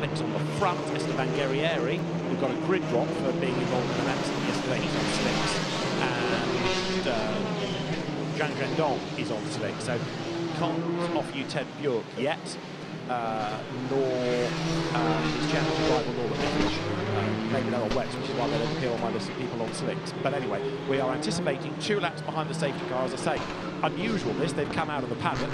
slicks on the front. Esteban Guerrieri, who got a grid drop for being involved in an accident yesterday, he's on slicks. And Zhang Zhendong is on slicks. So can't offer you Ted Bjork yet, nor his championship rival Norman Nicholas. Maybe they're on wets, which is why they don't appear on my list of people on slicks. But anyway, we are anticipating 2 laps behind the safety car. As I say, unusual this, they've come out of the paddock.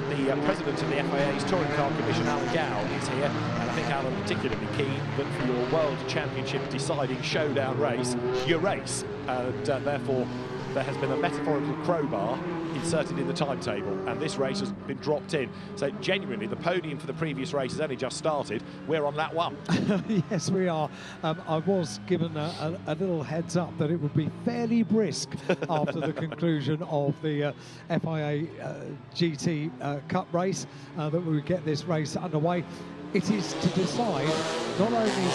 The president of the FIA's Touring Car Commission, Alan Gow, is here, and I think Alan particularly keen that for your World Championship deciding showdown race, you race. And therefore, there has been a metaphorical crowbar inserted in the timetable, and this race has been dropped in. So genuinely, the podium for the previous race has only just started. We're on lap 1. Yes, we are. I was given a little heads up that it would be fairly brisk after the conclusion of the FIA GT Cup race, that we would get this race underway. It is to decide not only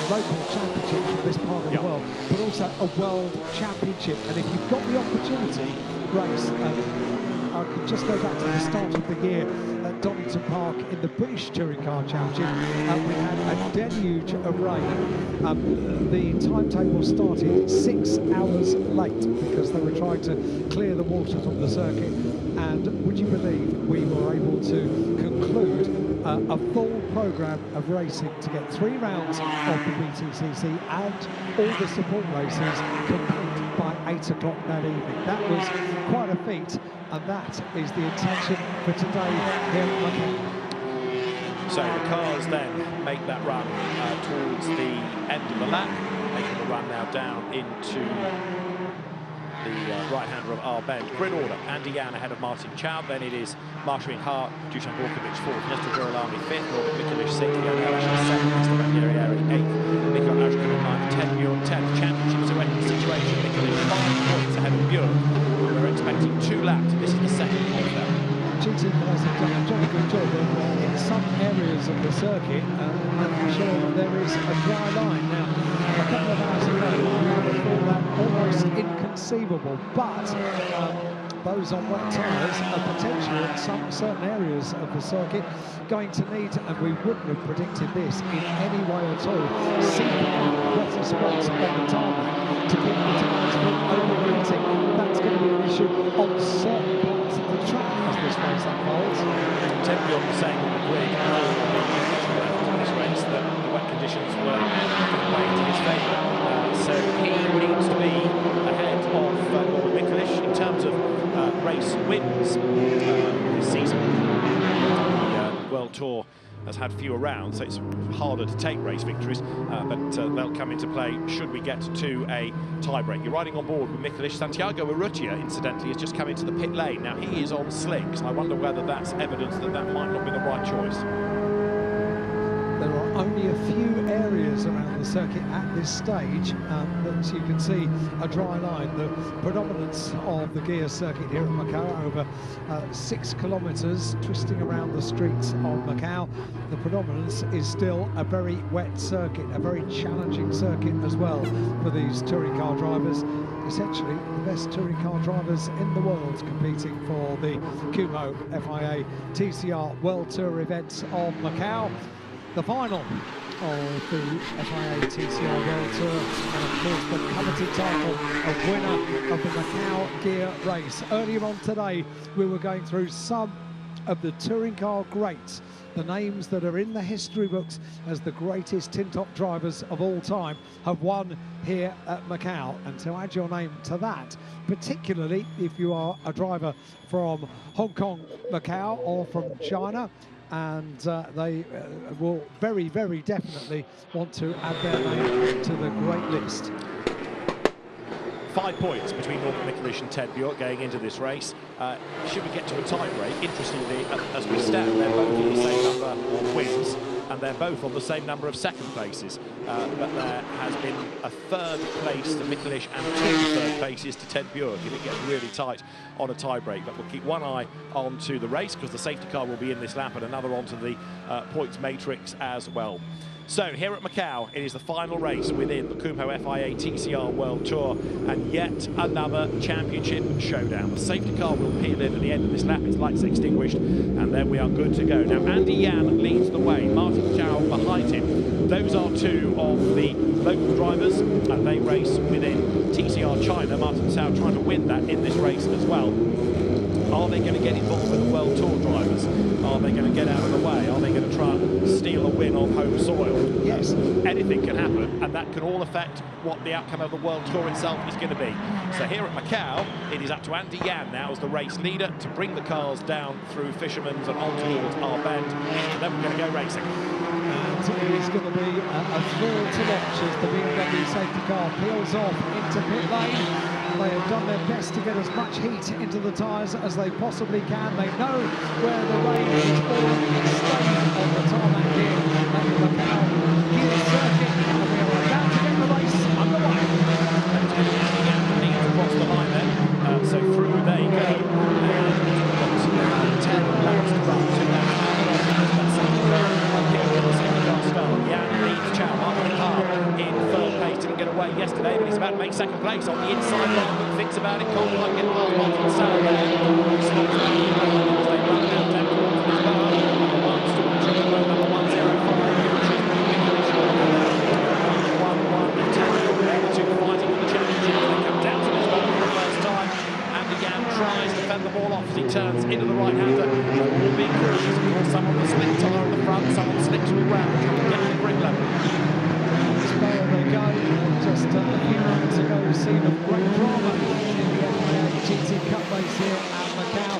local championships in this part of the world, but also a world championship. And if you've got the opportunity, race, I could just go back to the start of the year at Donington Park in the British Touring Car Championship. We had a deluge of rain. The timetable started 6 hours late because they were trying to clear the water from the circuit. And would you believe we were able to conclude a full programme of racing to get 3 rounds of the BTCC and all the support races complete by 8 o'clock that evening. That was quite a feat, and that is the intention for today here at Macau. So the cars then make that run towards the end of the lap, making the run now down into the right-hander of our bend. Grid order: Andy Yan ahead of Martin Chow, then it is Marsha Hart, Dusan Borkovic 4th, Nestor Girolami 5th, Norbert Mikulic 6th, Leonel Asher 7th, Esteban Guerrieri 8th, Mikko Ashkin 9th, Ted Bjork 10th. Championship is a wet situation. Mikulic 5 points ahead of Bjork. We're expecting 2 laps. This is the second half. GT guys have done a good job in some areas of the circuit, making sure that there is a dry line. Now, a couple of hours ago, we would have thought that almost inconceivable, but those on wet tyres are potentially in some certain areas of the circuit going to need, and we wouldn't have predicted this in any way at all, seeking wetter spots on the tarmac to keep the tyres from overheating. That's going to be an issue on certain parts of the track as this race unfolds. Ted Bjork was saying on the grid in this race that the wet conditions were playing to his favour. So he needs to be ahead of Norbert Mikulic in terms of race wins this season. The World Tour has had fewer rounds, so it's harder to take race victories, but they'll come into play should we get to a tie-break. You're riding on board with Mikulic. Santiago Urrutia, incidentally, has just come into the pit lane. Now, he is on slicks. I wonder whether that's evidence that that might not be the right choice. There are only a few areas around the circuit at this stage that you can see a dry line. The predominance of the Guia circuit here at Macau, over 6 kilometres twisting around the streets of Macau. The predominance is still a very wet circuit, a very challenging circuit as well for these touring car drivers. Essentially the best touring car drivers in the world competing for the Kumho FIA TCR World Tour events of Macau. The final of the FIA TCR World Tour, and of course the coveted title of winner of the Macau Guia race. Earlier on today, we were going through some of the touring car greats, the names that are in the history books as the greatest tin-top drivers of all time have won here at Macau. And to add your name to that, particularly if you are a driver from Hong Kong, Macau, or from China, and they will very, very definitely want to add their name to the great list. 5 points between Norbert Mikulic and Ted Bjork going into this race. Should we get to a tie-break, interestingly, as we stand, they're both on the same number of wins, and they're both on the same number of second places. But there has been a 3rd place to Mikulic and 2 3rd places to Ted Bjork if it gets really tight on a tie-break. But we'll keep one eye onto the race because the safety car will be in this lap, and another onto the points matrix as well. So here at Macau, it is the final race within the Kumho FIA TCR World Tour, and yet another championship showdown. The safety car will peel in at the end of this lap, its lights extinguished, and then we are good to go. Now Andy Yan leads the way, Martin Chow behind him. those are two of the local drivers, and they race within TCR China. Martin Cao trying to win that in this race as well. Are they going to get involved with the World Tour drivers? Are they going to get out of the way? Are they going to try and steal a win on home soil? Yes. Anything can happen, and that can all affect what the outcome of the World Tour itself is going to be. So here at Macau, it is up to Andy Yan now as the race leader to bring the cars down through Fisherman's and on towards our bend, and then we're going to go racing. And it is going to be a thrill to watch as the BMW safety car peels off into pit lane. They have done their best to get as much heat into the tyres as they possibly can. They know where the rain is already staying on the tarmac here at the Macau Guia circuit. And we are about to get the race underway. And it's going to be again the lead across the line then. So through they go. And 10 laps to run. 2 laps to run. Here with the second car start. Yan leads Chow. Martin Hart in third place. Didn't get away yesterday, but he's about to make second place on the inside line. But thinks about it. Can't quite get past Martin Sao there. Stops back in the line as they run down towards the bar. Number 1 still triple row, number 105. Tries to fend the ball off as he turns into the right-hander. All being cautious, of course, some on the slick tyre in the front, some on the slick to the ground, trying to get to the grip level. There they go. Just a few moments ago, we've seen a great drama in the FIA GT Cup race here at Macau.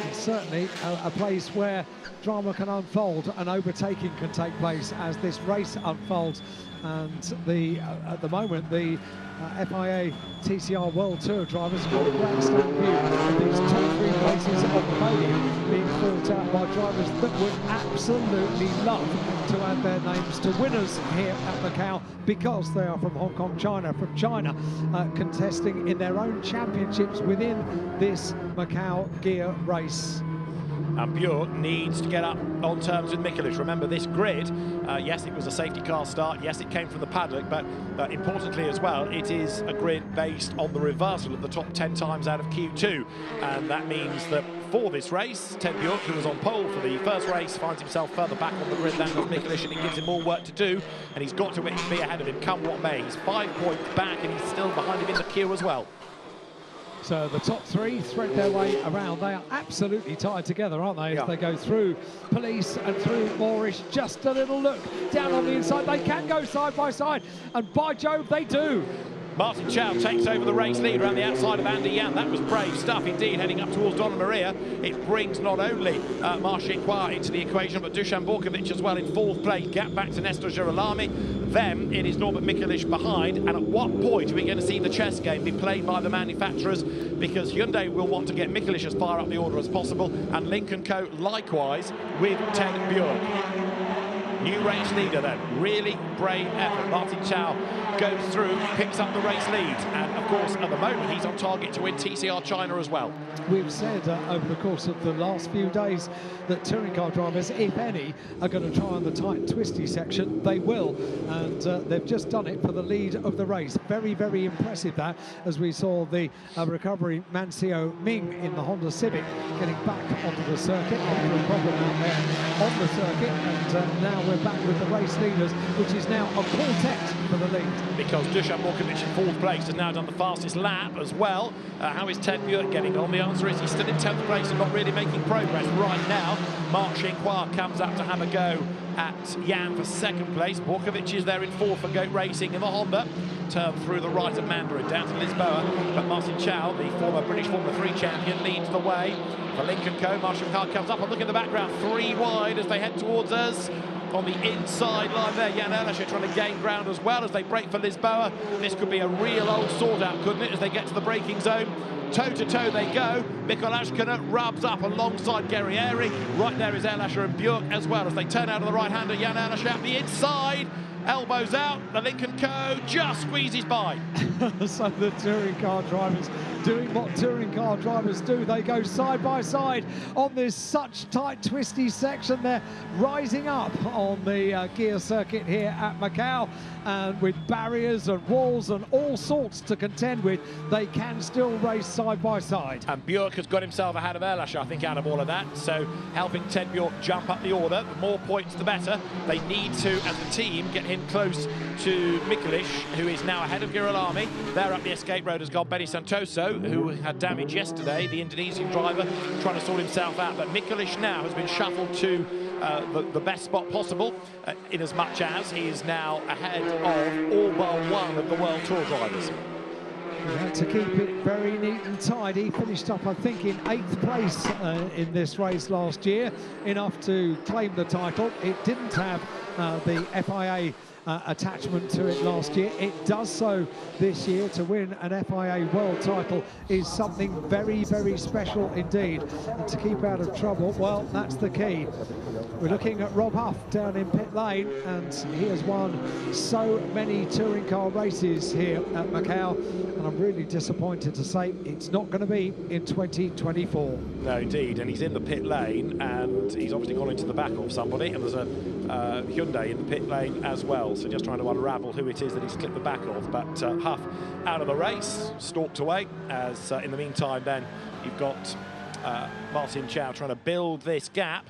It's certainly a place where drama can unfold and overtaking can take place as this race unfolds. And at the moment, the FIA TCR World Tour drivers have got a grandstand view of these top 3 places on the podium being fought out by drivers that would absolutely love to add their names to winners here at Macau because they are from Hong Kong, China, contesting in their own championships within this Macau Guia race. And Björk needs to get up on terms with Mikulic. Remember, this grid, yes, it was a safety car start, yes, it came from the paddock, but importantly as well, it is a grid based on the reversal of the top 10 times out of Q2. And that means that for this race, Ted Björk, who was on pole for the first race, finds himself further back on the grid than does Mikulic, and it gives him more work to do, and he's got to be ahead of him, come what may. He's 5 points back, and he's still behind him in the queue as well. So the top 3 thread their way around. They are absolutely tied together, aren't they? As they go through Police and through Moorish. Just a little look down on the inside. They can go side by side, and by Jove, they do. Martin Cao takes over the race lead around the outside of Andy Yan. That was brave stuff indeed, heading up towards Donna Maria. It brings not only Marcin Kwa into the equation, but Dusan Borkovic as well in 4th place. Gap back to Nestor Girolami. Then it is Norbert Mikulic behind. And at what point are we going to see the chess game be played by the manufacturers? Because Hyundai will want to get Mikulic as far up the order as possible, and Lynk & Co likewise with Ted Björk. New race leader then, really brave effort. Martin Cao goes through, picks up the race lead, and of course at the moment he's on target to win TCR China as well. We've said over the course of the last few days that touring car drivers, if any, are going to try on the tight and twisty section. They will, and they've just done it for the lead of the race. Very, very impressive that, as we saw the recovery Mancio Ming in the Honda Civic getting back onto the circuit after a problem out there on the circuit, and now we're back with the race leaders, which is now a quartet for the lead. Because Dusan Borkovic in 4th place has now done the fastest lap as well. How is Ted Björk getting on? The answer is he's still in 10th place and not really making progress right now. Marcin Kwa comes up to have a go at Yan for 2nd place. Borkovic is there in 4th for Goat Racing in the Honda. Turn through the right of Mandarin down to Lisboa, but Martin Cao, the former British Formula 3 champion, leads the way. For Lynk & Co, Marcin Kwa comes up and look in the background, 3 wide as they head towards us. On the inside line there, Jan Elischer trying to gain ground as well as they break for Lisboa. This could be a real old sort-out, couldn't it, as they get to the braking zone. Toe-to-toe they go. Mikkel Ashkener rubs up alongside Guerrieri. Right there is Elischer and Björk as well as they turn out of the right-hander. Jan Elischer out the inside. Elbows out. The Lynk & Co just squeezes by. So the touring car drivers doing what touring car drivers do. They go side by side on this such tight, twisty section. They're rising up on the Guia circuit here at Macau, and with barriers and walls and all sorts to contend with, they can still race side side by side. And Björk has got himself ahead of Erlash, I think, out of all of that. So helping Ted Björk jump up the order. The more points, the better. They need to, as a team, get him close to Mikulic, who is now ahead of Girolami. There up the escape road has gone Benny Santoso, who had damage yesterday, the Indonesian driver, trying to sort himself out. But Mikulic now has been shuffled to the best spot possible, in as much as he is now ahead of all but one of the World Tour drivers. He had to keep it very neat and tidy. Finished up, I think, in 8th place in this race last year, enough to claim the title. It didn't have the FIA attachment to it last year. It does so this year. To win an FIA world title is something very, very special indeed. And to keep out of trouble, well, that's the key. We're looking at Rob Huff down in pit lane, and he has won so many touring car races here at Macau, and I'm really disappointed to say it's not going to be in 2024. No, indeed, and he's in the pit lane, and he's obviously gone into the back of somebody, and there's a Hyundai in the pit lane as well, so just trying to unravel who it is that he's clipped the back of. But Huff out of the race, stalked away, as in the meantime then you've got Martin Chow trying to build this gap.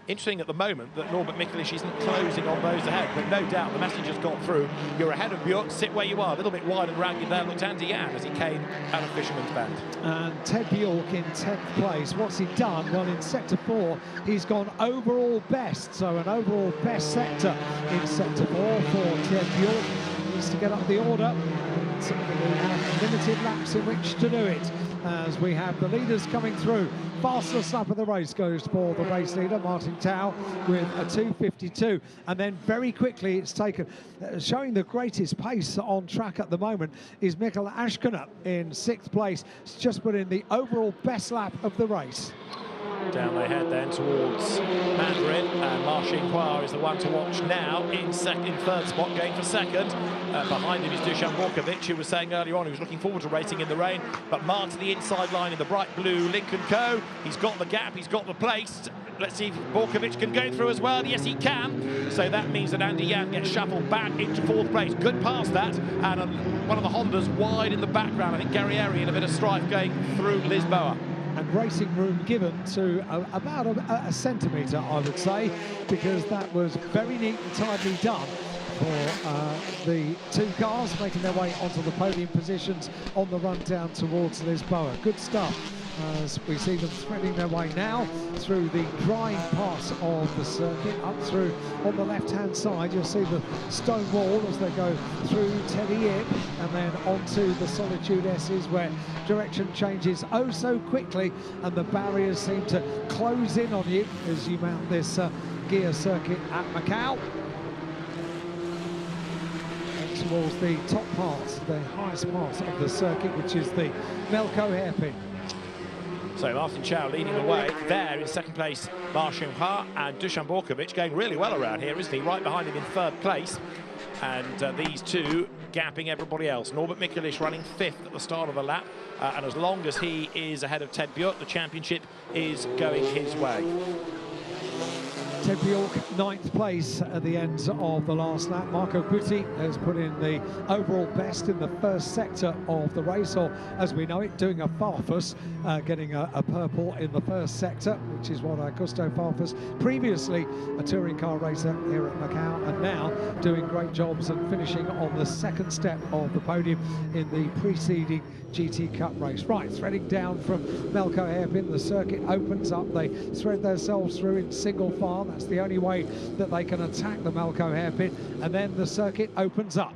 Interesting at the moment that Norbert Mikulic isn't closing on those ahead, but no doubt the message has got through. You're ahead of Björk, sit where you are. A little bit wide and ragged there. Looked Andy Yan as he came out of Fisherman's Bend. And Ted Björk in 10th place. What's he done? Well, in sector 4, he's gone overall best. So an overall best sector in sector 4 for Ted Björk. Needs to get up the order. And we have limited laps in which to do it, as we have the leaders coming through. Fastest lap of the race goes for the race leader, Martin Tao, with a 2:52. And then very quickly it's taken, showing the greatest pace on track at the moment, is Mikkel Ashkener in 6th place. It's just put in the overall best lap of the race. Down they head then towards Mandarin, and Marcin Khoa is the one to watch now in third spot, going for second. Behind him is Dusan Borkovic, who was saying earlier on he was looking forward to racing in the rain, but marked to the inside line in the bright blue Lincoln Co. He's got the gap, he's got the place. Let's see if Borkovic can go through as well. Yes, he can. So that means that Andy Yan gets shuffled back into 4th place. Good past that, and one of the Hondas wide in the background. I think Guerrieri in a bit of strife going through Lisboa. And racing room given to about a centimetre, I would say, because that was very neat and tidily done for the two cars making their way onto the podium positions on the run down towards Lisboa. Good stuff, as we see them threading their way now through the drying part of the circuit. Up through on the left-hand side, you'll see the stone wall as they go through Teddy Ip, and then onto the Solitude S's, where direction changes oh so quickly, and the barriers seem to close in on you as you mount this Guia circuit at Macau. Towards the top part, the highest part of the circuit, which is the Melco hairpin. So Martin Chow leading the way there in 2nd place, Marcin Khoa, and Dusan Borkovic going really well around here, isn't he? Right behind him in 3rd place. And these two gapping everybody else. Norbert Mikulic running 5th at the start of the lap. And as long as he is ahead of Ted Björk, the championship is going his way. Ted Björk, 9th place at the end of the last lap. Marco Butti has put in the overall best in the 1st sector of the race, or as we know it, doing a Farfus, getting a purple in the 1st sector, which is what Augusto Farfus, previously a touring car racer here at Macau, and now doing great jobs and finishing on the 2nd step of the podium in the preceding GT Cup race. Right, threading down from Melco hairpin, the circuit opens up. They thread themselves through in single file. That's the only way that they can attack the Melco hairpin, and then the circuit opens up.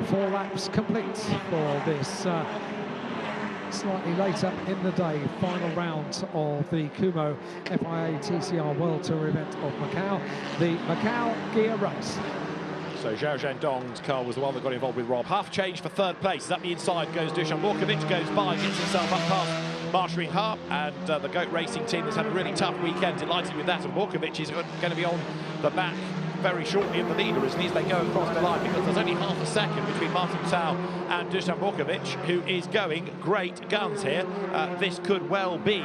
4 laps complete for this slightly later in the day final round of the Kumho FIA TCR World Tour event of Macau, the Macau Guia race. So Zhao Zhendong's car was the one that got involved with Rob Huff. Change for 3rd place. Up the inside goes Dusan Borkovic, goes by, gets himself up past Marcin Khoa, and the GOAT Racing team has had a really tough weekend. Delighted with that, and Borkovic is going to be on the back very shortly in the leader as they go across the line, because there's only half a second between Martin Tau and Dusan Borkovic, who is going great guns here. This could well be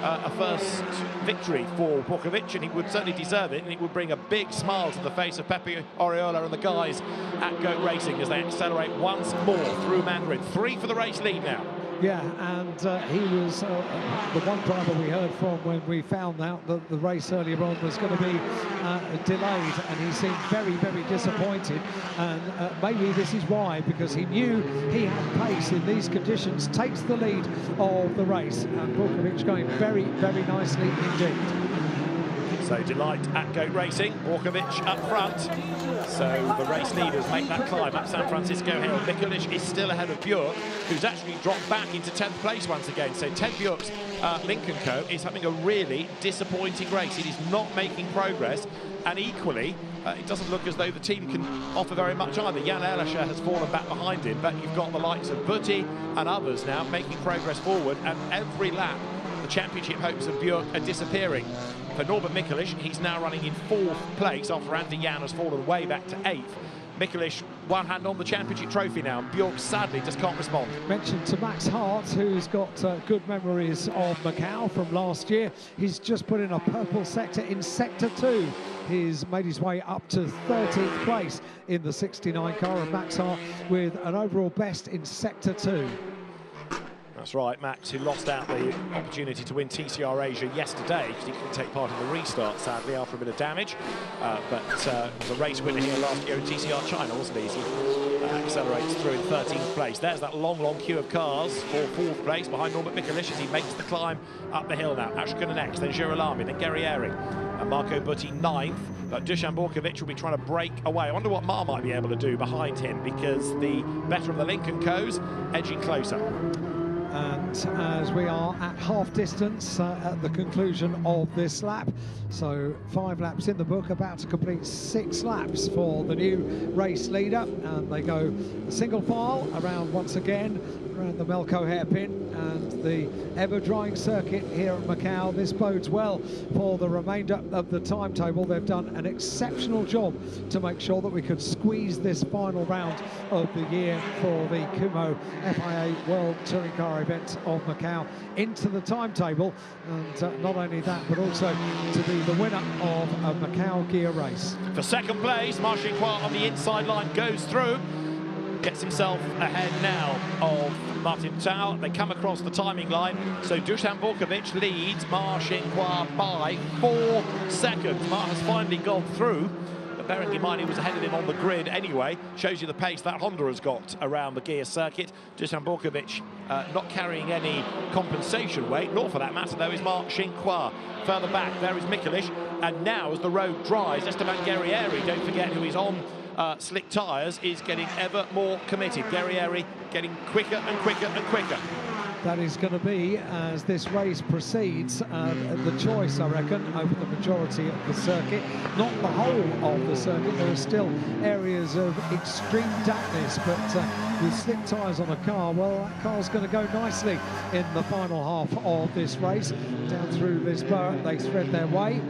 a first victory for Borkovic, and he would certainly deserve it, and it would bring a big smile to the face of Pepe Oriola and the guys at Goat Racing as they accelerate once more through Mandarin. 3 for the race lead now. Yeah, and he was the one driver we heard from when we found out that the race earlier on was going to be delayed, and he seemed very, very disappointed. And maybe this is why, because he knew he had pace in these conditions, takes the lead of the race, and Borkovic going very, very nicely indeed. So Delight at Goat Racing, Borkovic up front. So the race leaders make that climb up San Francisco Hill. Mikulic is still ahead of Björk, who's actually dropped back into 10th place once again. So Ted Björk's Lincoln Co. is having a really disappointing race. It is not making progress, and equally, it doesn't look as though the team can offer very much either. Jan Elischer has fallen back behind him, but you've got the likes of Butti and others now making progress forward, and every lap the championship hopes of Björk are disappearing. For Norbert Mikulic, he's now running in 4th place after Andy Jan has fallen way back to 8th. Mikulic, one hand on the championship trophy now, and Björk sadly just can't respond. Mentioned to Max Hart, who's got good memories of Macau from last year. He's just put in a purple sector in Sector 2. He's made his way up to 13th place in the 69 car, and Max Hart with an overall best in Sector 2. That's right, Max, who lost out the opportunity to win TCR Asia yesterday because he couldn't take part in the restart, sadly, after a bit of damage. But was a race winner here last year in TCR China, wasn't he? He accelerates through in 13th place. There's that long, long queue of cars for 4th place behind Norbert Mikulic as he makes the climb up the hill now. Ashkana next, then Girolami, then Guerrieri, and Marco Butti 9th. But Dusan Borkovic will be trying to break away. I wonder what Mar might be able to do behind him, because the better of the Lincoln Co's edging closer. And as we are at half distance at the conclusion of this lap, so 5 laps in the book, about to complete 6 laps for the new race leader, and they go single file around once again around the Melco hairpin and the ever-drying circuit here at Macau. This bodes well for the remainder of the timetable. They've done an exceptional job to make sure that we could squeeze this final round of the year for the Kumho FIA World Touring Car event of Macau into the timetable, and not only that, but also to be the winner of a Macau Guia race. For second place, Marcin Kwa on the inside line goes through, gets himself ahead now of Martin Tau. They come across the timing line, so Dusan Borkovic leads Marcin Kwa by 4 seconds. Mar has finally gone through, but bearing in mind he was ahead of him on the grid anyway, shows you the pace that Honda has got around the Guia circuit. Dusan Borkovic not carrying any compensation weight, nor for that matter though is Marcin Kwa. Further back there is Mikulic, and now as the road dries, Esteban Guerrieri, don't forget who is on slick tyres, is getting ever more committed. Guerrieri getting quicker and quicker and quicker. That is going to be, as this race proceeds, the choice, I reckon, over the majority of the circuit. Not the whole of the circuit. There are still areas of extreme dampness, but with slick tyres on a car, well, that car's going to go nicely in the final half of this race. Down through Lisboa, they thread their way.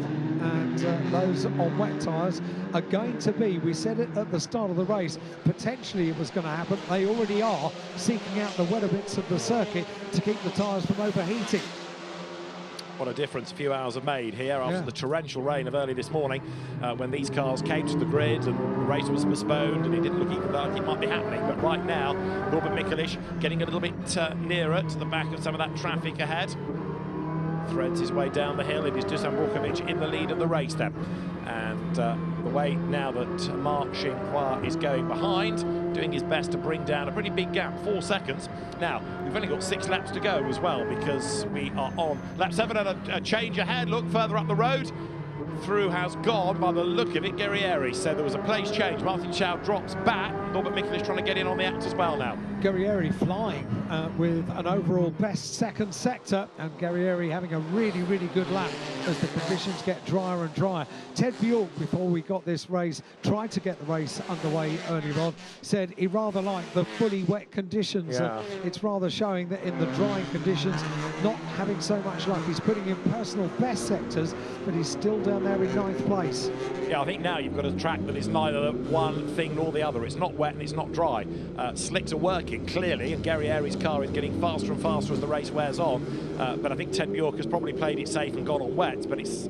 And those on wet tyres are going to be, we said it at the start of the race, potentially it was going to happen. They already are seeking out the wetter bits of the circuit to keep the tyres from overheating. What a difference a few hours have made here after the torrential rain of early this morning, when these cars came to the grid and the race was postponed and it didn't look even like it might be happening. But right now, Norbert Mikulic getting a little bit nearer to the back of some of that traffic ahead. Threads his way down the hill. It is Dusan Borkovic in the lead of the race then. And the way now that Marcin Kwa is going behind, doing his best to bring down a pretty big gap, 4 seconds. Now, we've only got 6 laps to go as well, because we are on lap 7 and a change ahead. Look, further up the road. Through has gone, by the look of it, Guerrieri. So there was a place change. Martin Tau drops back. Norbert Mikulic trying to get in on the act as well now. Guerrieri flying with an overall best second sector, and Guerrieri having a really, really good lap as the conditions get drier and drier. Ted Bjork, before we got this race, tried to get the race underway earlier on, said he rather liked the fully wet conditions. Yeah. It's rather showing that in the drying conditions, not having so much luck. He's putting in personal best sectors, but he's still down there in 9th place. Yeah, I think now you've got a track that is neither one thing nor the other. It's not wet and it's not dry. Slicks are working clearly, and Guerrieri's car is getting faster and faster as the race wears on. But I think Ted Bjork has probably played it safe and gone on wet, but it's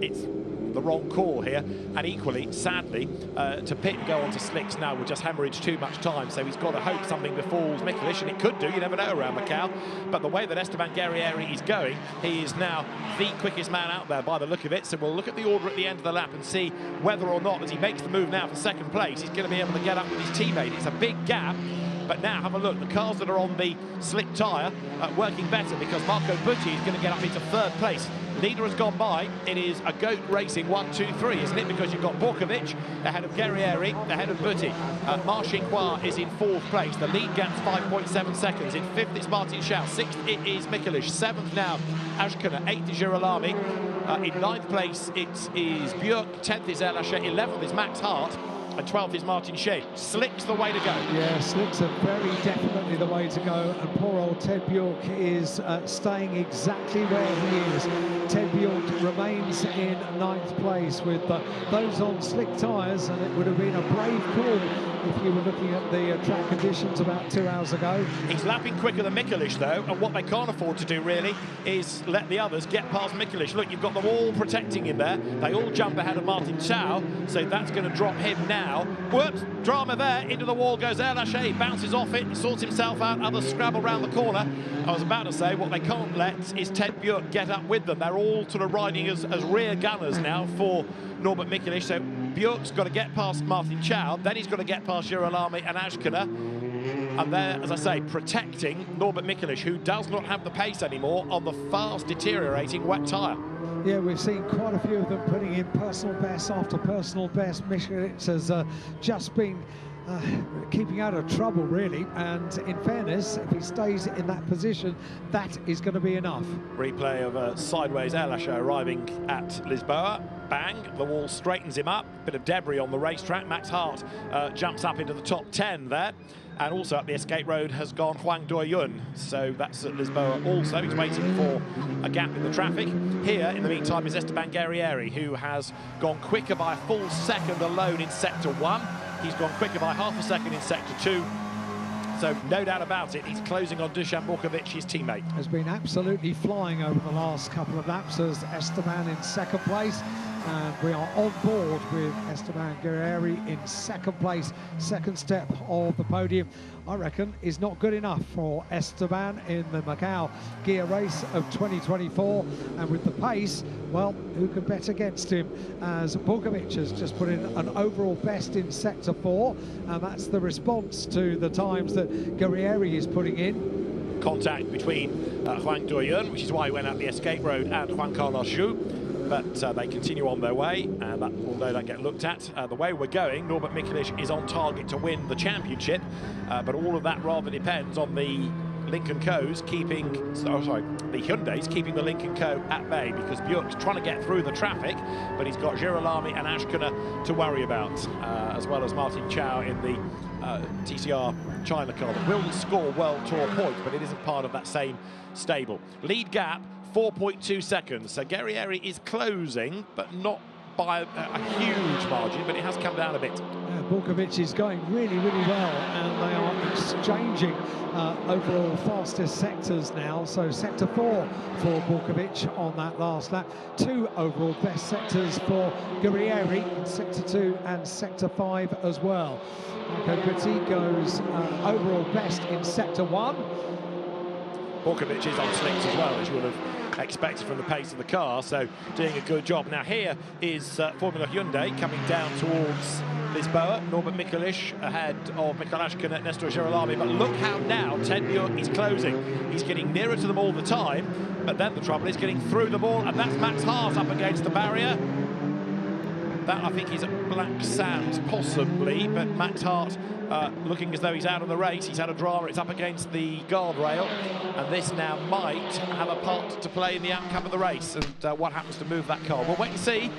the wrong call here. And equally, sadly, to pit and go onto slicks now will just hemorrhage too much time. So he's got to hope something befalls Mikolic, and it could do. You never know around Macau. But the way that Esteban Guerrieri is going, he is now the quickest man out there by the look of it. So we'll look at the order at the end of the lap and see whether or not, as he makes the move now for second place, he's going to be able to get up with his teammate. It's a big gap. But now have a look, the cars that are on the slick tyre working better, because Marco Butti is going to get up into 3rd place. Leader has gone by. It is a goat racing 1, 2, 3, isn't it? Because you've got Borkovic ahead of Guerrieri, ahead of Butti. Marchinquois is in 4th place. The lead gap's 5.7 seconds. In 5th it's Martin Schau. 6th it is Mikolic. 7th now Ashkana. 8th is Girolami. In 9th place it is Björk. 10th is Erlacher. 11th is Max Hart. And 12th is Martin Schau. Slick's the way to go. Yeah, slicks are very definitely the way to go, and poor old Ted Bjork is staying exactly where he is. Ted Bjork remains in 9th place with those on slick tyres, and it would have been a brave call if you were looking at the track conditions about 2 hours ago. He's lapping quicker than Mikolic, though, and what they can't afford to do, really, is let the others get past Mikolic. Look, you've got them all protecting him there. They all jump ahead of Martin Schau, so that's going to drop him now. Whoops, drama there. Into the wall goes Erlacher, bounces off it, sorts himself out. Others scrabble round the corner. I was about to say, what they can't let is Ted Bjork get up with them. They're all sort of riding as rear gunners now for Norbert Mikolic. So Bjork's got to get past Martin Schau, then he's got to get past Girolami and Ashkana. And they're, as I say, protecting Norbert Mikolic, who does not have the pace anymore on the fast deteriorating wet tyre. Yeah, we've seen quite a few of them putting in personal best after personal best. Mikolic has just been keeping out of trouble, really, and in fairness, if he stays in that position, that is going to be enough. Replay of a sideways Erlacher arriving at Lisboa. Bang, the wall straightens him up. Bit of debris on the racetrack. Max Hart jumps up into the top 10 there. And also up the escape road has gone Huang Doyun. So that's at Lisboa also. He's waiting for a gap in the traffic. Here, in the meantime, is Esteban Guerrieri, who has gone quicker by a full second alone in Sector 1. He's gone quicker by half a second in Sector 2. So no doubt about it, he's closing on Dusan Borkovic, his teammate. Has been absolutely flying over the last couple of laps as Esteban in 2nd place. And we are on board with Esteban Guerrieri in 2nd place, 2nd step of the podium. I reckon is not good enough for Esteban in the Macau Guia race of 2024. And with the pace, well, who can bet against him, as Borkovic has just put in an overall best in Sector 4. And that's the response to the times that Guerrieri is putting in. Contact between Huang Doyun, which is why he went out the escape road, and Juan Carlos Xu. But they continue on their way, and that will no doubt get looked at. The way we're going, Norbert Mikolic is on target to win the championship, but all of that rather depends on the Lincoln Co's keeping, the Hyundai's keeping the Lincoln Co at bay, because Bjork's trying to get through the traffic, but he's got Girolami and Ashkana to worry about, as well as Martin Schau in the TCR China car that will score World Tour points, but it isn't part of that same stable. Lead gap 4.2 seconds. So Guerrieri is closing, but not by a huge margin, but it has come down a bit. Yeah, Borkovic is going really, really well, and they are exchanging overall fastest sectors now. So Sector 4 for Borkovic on that last lap. 2 overall best sectors for Guerrieri in Sector 2 and Sector 5 as well. Marco Butti goes overall best in Sector 1. Borkovic is on slicks as well, as you would have expected from the pace of the car, so doing a good job. Now here is Formula Hyundai coming down towards Lisboa. Norbert Mikolic ahead of Michael Ashkana, Nestor Girolami, but look how now Ted Bjork is closing. He's getting nearer to them all the time, but then the trouble is getting through them all, and that's Max Hart up against the barrier. That, I think, is black sand, possibly, but Max Hart looking as though he's out of the race. He's had a drama, it's up against the guardrail, and this now might have a part to play in the outcome of the race, and what happens to move that car. We'll wait and see.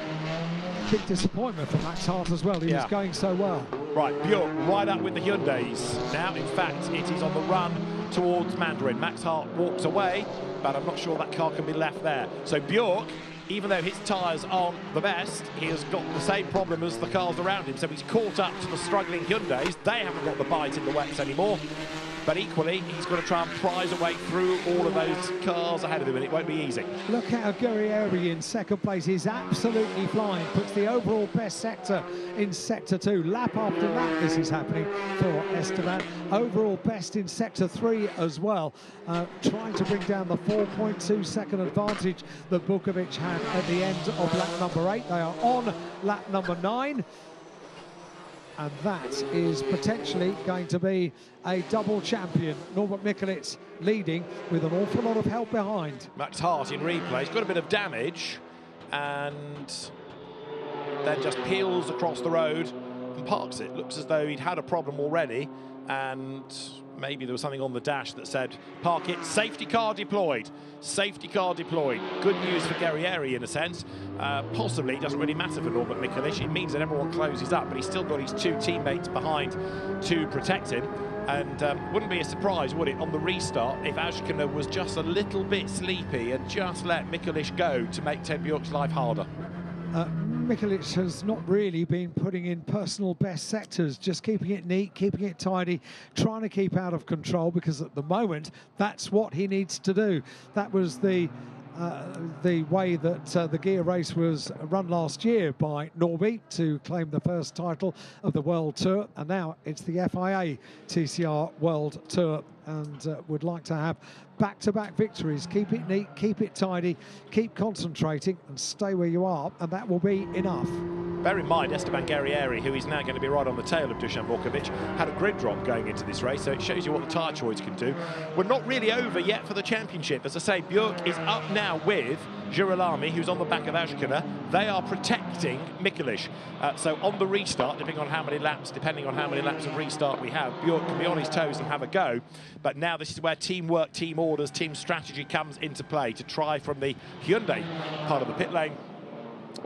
Big disappointment for Max Hart as well. He was going so well. Right, Björk right up with the Hyundais. Now, in fact, it is on the run towards Mandarin. Max Hart walks away, but I'm not sure that car can be left there. So Björk, even though his tyres aren't the best, he has got the same problem as the cars around him. So he's caught up to the struggling Hyundais. They haven't got the bite in the wets anymore. But equally, he's got to try and prise a way through all of those cars ahead of him, and it won't be easy. Look how Guia in second place is absolutely flying, puts the overall best sector in Sector 2. Lap after lap this is happening for Esteban. Overall best in Sector 3 as well, trying to bring down the 4.2 second advantage that Vukovic had at the end of lap number 8. They are on lap number 9. And that is potentially going to be a double champion. Norbert Mikelic leading with an awful lot of help behind. Max Hart in replay, he's got a bit of damage and then just peels across the road and parks it. Looks as though he'd had a problem already, and maybe there was something on the dash that said park it. Safety car deployed. Safety car deployed. Good news for Guerrieri in a sense. Possibly, it doesn't really matter for Norbert Mikelic. It means that everyone closes up, but he's still got his two teammates behind to protect him. And wouldn't be a surprise, would it, on the restart, if Ashkana was just a little bit sleepy and just let Mikelic go to make Ted Björk's life harder. Mikelic has not really been putting in personal best sectors, just keeping it neat, keeping it tidy, trying to keep out of control, because at the moment that's what he needs to do. That was the way that the Guia race was run last year by Norby to claim the first title of the World Tour, and now it's the FIA TCR World Tour, and would like to have back-to-back victories. Keep it neat, keep it tidy, keep concentrating and stay where you are, and that will be enough. Bear in mind, Esteban Guerrieri, who is now going to be right on the tail of Dusan Vukovic, had a grid drop going into this race, so it shows you what the tyre choice can do. We're not really over yet for the championship. As I say, Björk is up now with Girolami, who's on the back of Ashkana. They are protecting Mikelic. So on the restart, depending on how many laps of restart we have, Björk can be on his toes and have a go. But now this is where teamwork, team orders, team strategy comes into play to try from the Hyundai part of the pit lane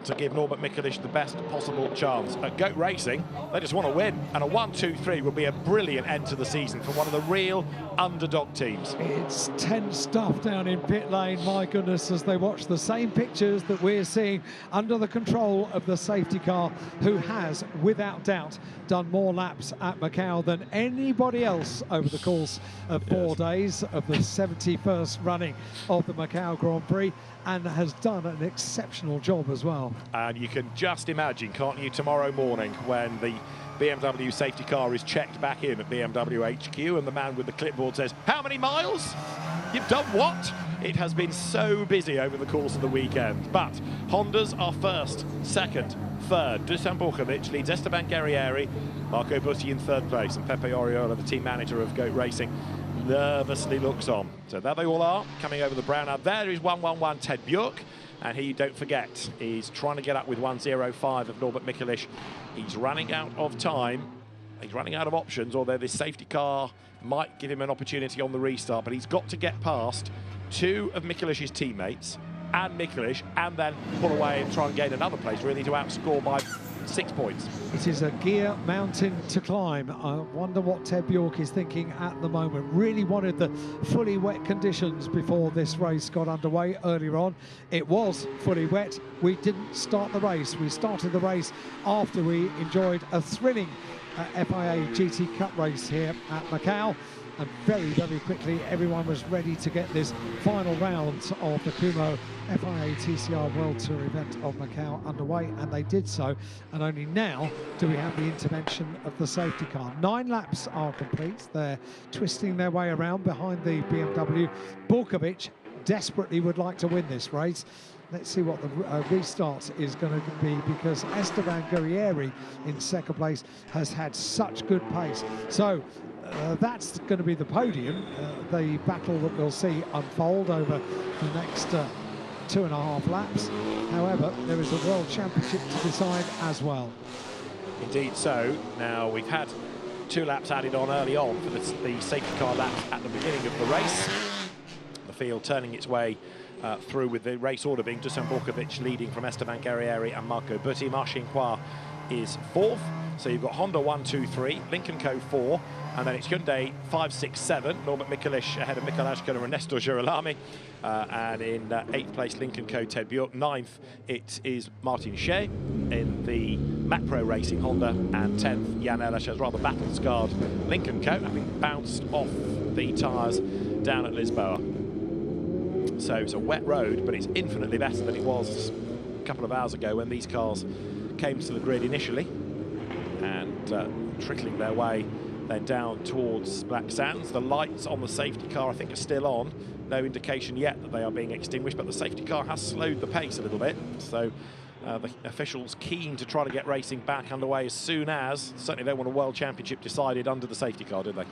to give Norbert Mikelic the best possible chance. At Goat Racing, they just want to win, and a 1-2-3 would be a brilliant end to the season for one of the real underdog teams. It's tense stuff down in pit lane, my goodness, as they watch the same pictures that we're seeing under the control of the safety car, who has, without doubt, done more laps at Macau than anybody else over the course of 4 days of the 71st running of the Macau Grand Prix, and has done an exceptional job as well. And you can just imagine, can't you, tomorrow morning when the BMW safety car is checked back in at BMW HQ and the man with the clipboard says, "How many miles? You've done what?" It has been so busy over the course of the weekend. But Hondas are first, second, third. Dusan Vukovic leads Esteban Guerrieri, Marco Butti in third place, and Pepe Oriola, the team manager of Goat Racing, nervously looks on. So there they all are, coming over the brown. Now there is 111 Ted Björk, and he, don't forget, is trying to get up with 105 of Norbert Mikelic. He's running out of time, he's running out of options, although this safety car might give him an opportunity on the restart, but he's got to get past two of Mikelic's teammates and Mikelic, and then pull away and try and gain another place, really, to outscore by 6 points. It is a Guia mountain to climb. I wonder what Ted Björk is thinking at the moment. Really wanted the fully wet conditions before this race got underway earlier on. It was fully wet. We didn't start the race. We started the race after we enjoyed a thrilling FIA GT Cup race here at Macau. And very, very quickly, everyone was ready to get this final round of the Kumho FIA TCR World Tour event of Macau underway, and they did so. And only now do we have the intervention of the safety car. 9 laps are complete. They're twisting their way around behind the BMW. Vukovic desperately would like to win this race. Let's see what the restart is going to be, because Esteban Guerrieri in second place has had such good pace. So that's going to be the podium, the battle that we'll see unfold over the next 2.5 laps. However, there is a World Championship to decide as well. Indeed so. Now, we've had 2 laps added on early on for the safety car laps at the beginning of the race. The field turning its way through, with the race order being Dusan Borkovic leading from Esteban Guerrieri and Marco Butti. Marcin Khoa is 4th. So you've got Honda 1, 2, 3, Lincoln Co 4, and then it's Hyundai 5, 6, 7. Norbert Mikelic ahead of Mikael Ashken and Ernesto Girolami. And in 8th place, Lincoln Co Ted Bjork. 9th, it is Martin Shea in the Macro Racing Honda. And 10th, Jan Elias, rather battle-scarred Lincoln Co, having bounced off the tyres down at Lisboa. So it's a wet road, but it's infinitely better than it was a couple of hours ago when these cars came to the grid initially. And trickling their way then down towards Black Sands. The lights on the safety car, I think, are still on. No indication yet that they are being extinguished, but the safety car has slowed the pace a little bit. So the officials keen to try to get racing back underway as soon as. Certainly don't want a World Championship decided under the safety car, do they?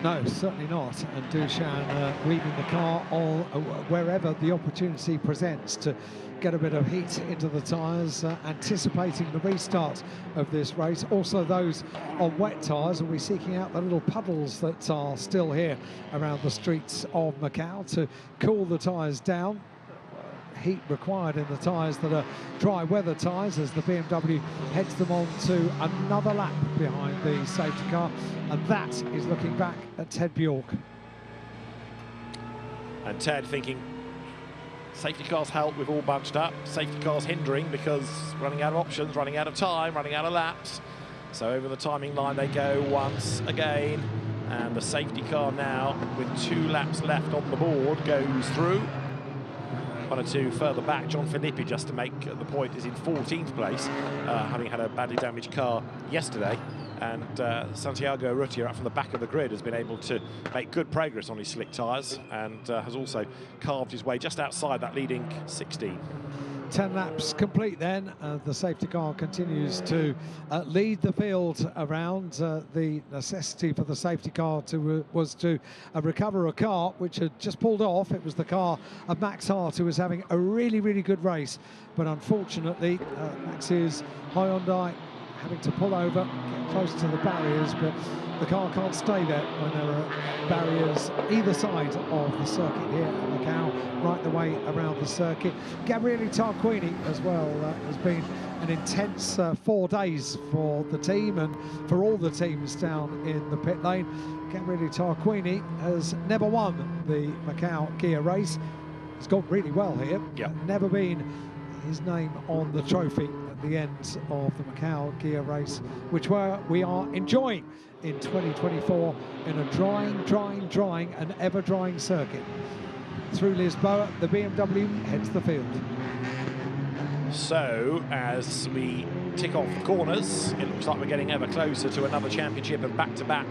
No, certainly not. And Dushan leaving the car on wherever the opportunity presents to get a bit of heat into the tyres, anticipating the restart of this race. Also those on wet tyres will be seeking out the little puddles that are still here around the streets of Macau to cool the tyres down. Heat required in the tyres that are dry weather tyres as the BMW heads them on to another lap behind the safety car, and that is looking back at Ted Bjork. And Ted thinking, safety cars help, we've all bunched up. Safety cars hindering because running out of options, running out of time, running out of laps. So over the timing line they go once again, and the safety car now with 2 laps left on the board goes through. 1 or 2 further back, John Filippi, just to make the point, is in 14th place, having had a badly damaged car yesterday. And Santiago Urrutia, up from the back of the grid, has been able to make good progress on his slick tyres, and has also carved his way just outside that leading 16. 10 laps complete then. The safety car continues to lead the field around. The necessity for the safety car was to recover a car which had just pulled off. It was the car of Max Hart, who was having a really, really good race. But unfortunately, Max's Hyundai having to pull over, get close to the barriers, but the car can't stay there when there are barriers either side of the circuit here at Macau, right the way around the circuit. Gabriele Tarquini as well has been an intense 4 days for the team and for all the teams down in the pit lane. Gabriele Tarquini has never won the Macau Guia race. He's gone really well here. Yep. Never been his name on the trophy at the end of the Macau Guia race, which we are enjoying in 2024 in a drying and ever-drying circuit. Through Lisboa, the BMW heads the field. So, as we tick off the corners, it looks like we're getting ever closer to another championship and back-to-back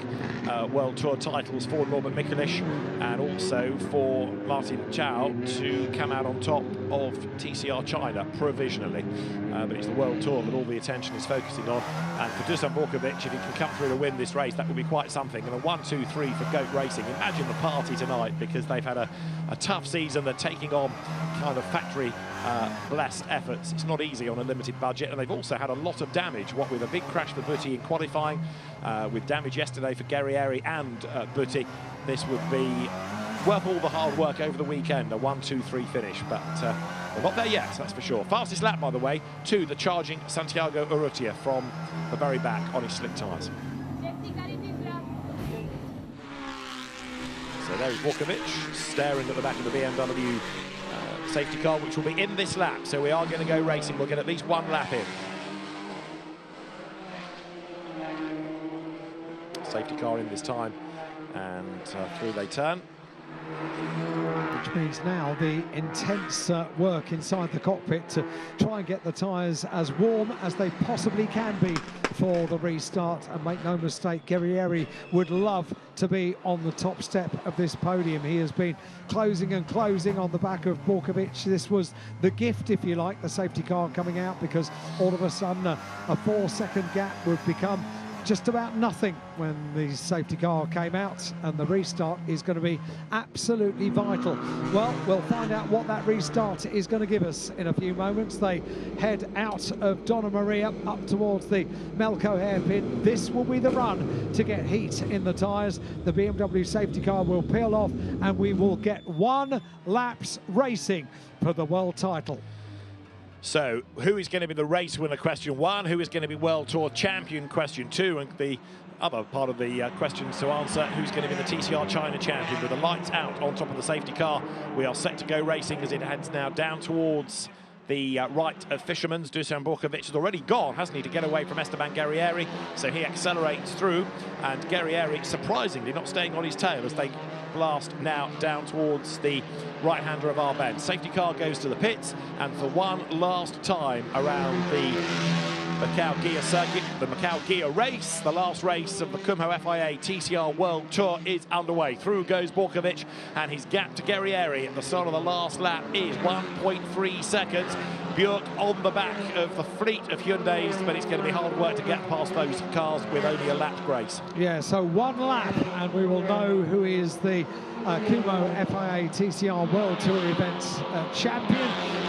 World Tour titles for Norbert Mikelic, and also for Martin Chow to come out on top of TCR China provisionally. But it's the World Tour that all the attention is focusing on. And for Dusan Borkovic, if he can come through to win this race, that will be quite something. And a 1, 2, 3 for Goat Racing. Imagine the party tonight, because they've had a tough season. They're taking on kind of factory blessed efforts. It's not easy on a limited budget, and they've also had a lot of damage, what with a big crash for Butti in qualifying, with damage yesterday for Guerrieri and Butti. This would be worth all the hard work over the weekend, a 1, 2, 3 finish, but we're not there yet, that's for sure. Fastest lap, by the way, to the charging Santiago Urrutia from the very back on his slick tyres. So there's Borkovic staring at the back of the BMW safety car, which will be in this lap. So we are going to go racing. We'll get at least 1 lap in. Safety car in this time, and through they turn. Which means now the intense work inside the cockpit to try and get the tyres as warm as they possibly can be for the restart. And make no mistake, Guerrieri would love to be on the top step of this podium. He has been closing and closing on the back of Borkovic. This was the gift, if you like, the safety car coming out, because all of a sudden a 4-second gap would become just about nothing when the safety car came out, and the restart is going to be absolutely vital. Well, we'll find out what that restart is going to give us in a few moments. They head out of Donna Maria up towards the Macau hairpin. This will be the run to get heat in the tyres. The BMW safety car will peel off, and we will get 1 laps racing for the world title. So, who is going to be the race winner, question 1? Who is going to be World Tour champion, question 2? And the other part of the questions to answer, who's going to be the TCR China champion? With the lights out on top of the safety car, we are set to go racing as it heads now down towards the right of Fisherman's. Dusan Borkovic has already gone, hasn't he, to get away from Esteban Guerrieri. So he accelerates through, and Guerrieri, surprisingly, not staying on his tail as they blast now down towards the right-hander of our bend. Safety car goes to the pits, and for one last time around the Macau Guia circuit, the Macau Guia race, the last race of the Kumho FIA TCR World Tour is underway. Through goes Borkovic, and his gap to Guerrieri at the start of the last lap is 1.3 seconds. Björk on the back of the fleet of Hyundais, but it's going to be hard work to get past those cars with only a lap's grace. Yeah, so 1 lap, and we will know who is the Kumho FIA TCR World Tour Events champion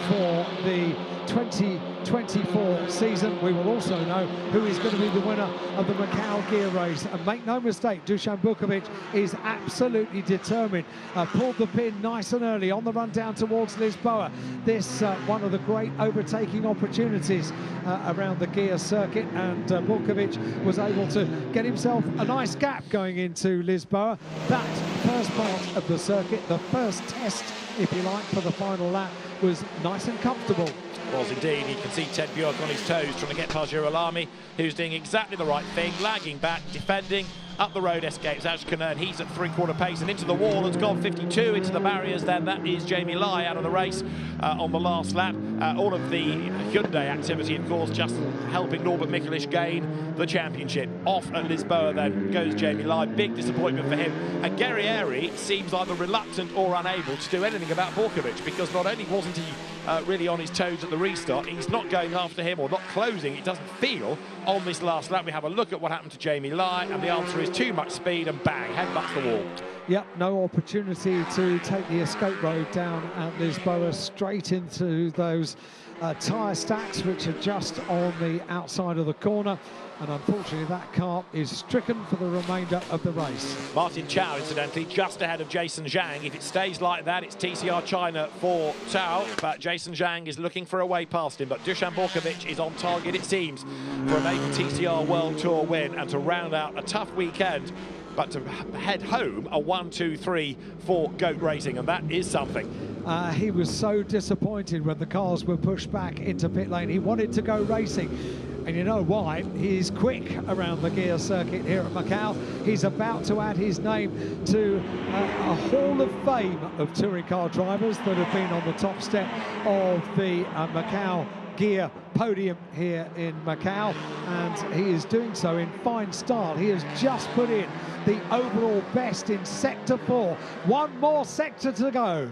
for the 2024 season. We will also know who is going to be the winner of the Macau Gear race. And make no mistake, Dusan Borkovic is absolutely determined. Pulled the pin nice and early on the run down towards Lisboa. This one of the great overtaking opportunities around the Gear circuit, and Borkovic was able to get himself a nice gap going into Lisboa. That first part of the circuit, the first test, if you like, for the final lap, was nice and comfortable. Was indeed. You can see Ted Björk on his toes trying to get past Girolami, who's doing exactly the right thing, lagging back, defending. Up the road escapes Ashkan, and he's at 3/4 pace, and into the wall has gone 52 into the barriers. Then that is Jamie Lai out of the race on the last lap. All of the Hyundai activity, of course, just helping Norbert Mikelic gain the championship. Off at Lisboa then goes Jamie Lai. Big disappointment for him. And Guerrieri seems either reluctant or unable to do anything about Borkovic, because not only wasn't he really on his toes at the restart, he's not going after him or not closing, it doesn't feel, on this last lap. We have a look at what happened to Jamie Lai, and the answer is too much speed, and bang, headbutts the wall. Yep, no opportunity to take the escape road down at Lisboa, straight into those tyre stacks, which are just on the outside of the corner. And unfortunately, that car is stricken for the remainder of the race. Martin Chow, incidentally, just ahead of Jason Zhang. If it stays like that, it's TCR China for Chow, but Jason Zhang is looking for a way past him. But Dusan Borkovic is on target, it seems, for a maiden TCR World Tour win, and to round out a tough weekend, but to head home a 1-2-3 for GOAT Racing, and that is something. He was so disappointed when the cars were pushed back into pit lane. He wanted to go racing. And you know why? He's quick around the Gear circuit here at Macau. He's about to add his name to a hall of fame of touring car drivers that have been on the top step of the Macau Gear podium here in Macau, and he is doing so in fine style. He has just put in the overall best in Sector 4. One more sector to go.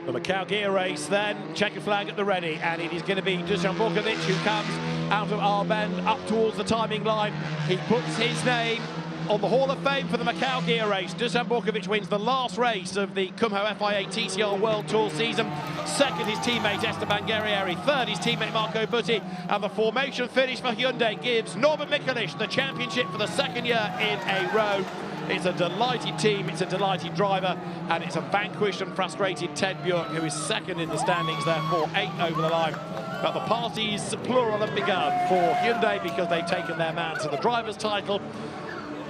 The Macau Gear race then, checkered flag at the ready, and it is going to be Dusan Borkovic who comes out of our bend up towards the timing line. He puts his name on the Hall of Fame for the Macau Gear race. Dusan Borkovic wins the last race of the Kumho FIA TCR World Tour season. Second, his teammate Esteban Guerrieri. Third, his teammate Marco Butti. And the formation finish for Hyundai gives Norbert Mikelic the championship for the second year in a row. It's a delighted team, it's a delighted driver, and it's a vanquished and frustrated Ted Björk, who is second in the standings, therefore 8 over the line. But the parties, plural, have begun for Hyundai, because they've taken their man to the driver's title.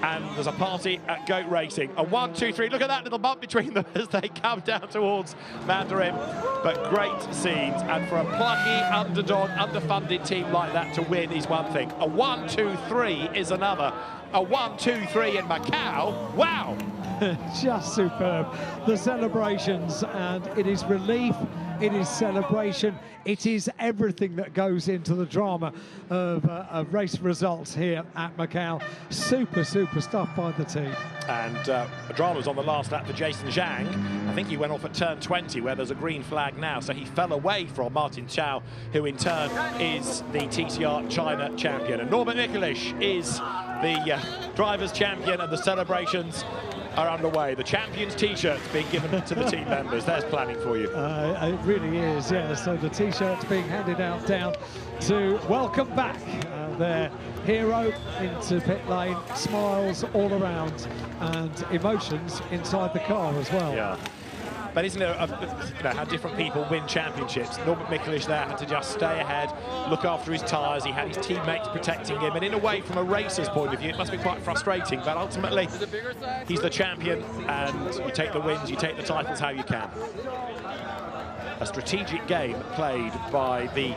And there's a party at GOAT Racing. A 1-2-3, look at that little bump between them as they come down towards Mandarin. But great scenes, and for a plucky, underdog, underfunded team like that to win is one thing. A 1-2-3 is another. A 1-2-3 in Macau, wow! Just superb. The celebrations, and it is relief it is celebration, it is everything that goes into the drama of race results here at Macau. Super stuff by the team. And the drama was on the last lap for Jason Zhang. I think he went off at turn 20, where there's a green flag now, so he fell away from Martin Chow, who in turn is the TCR China champion. And Norbert Mikelish is the drivers' champion, and the celebrations are underway. The champions' t-shirts being given to the team members. There's planning for you. It really is, yeah. So the t-shirts being handed out down to welcome back their hero into pit lane. Smiles all around and emotions inside the car as well. Yeah. But isn't it, how different people win championships? Norbert Mikelish there had to just stay ahead, look after his tyres. He had his teammates protecting him. And in a way, from a racer's point of view, it must be quite frustrating. But ultimately, he's the champion, and you take the wins, you take the titles how you can. A strategic game played by the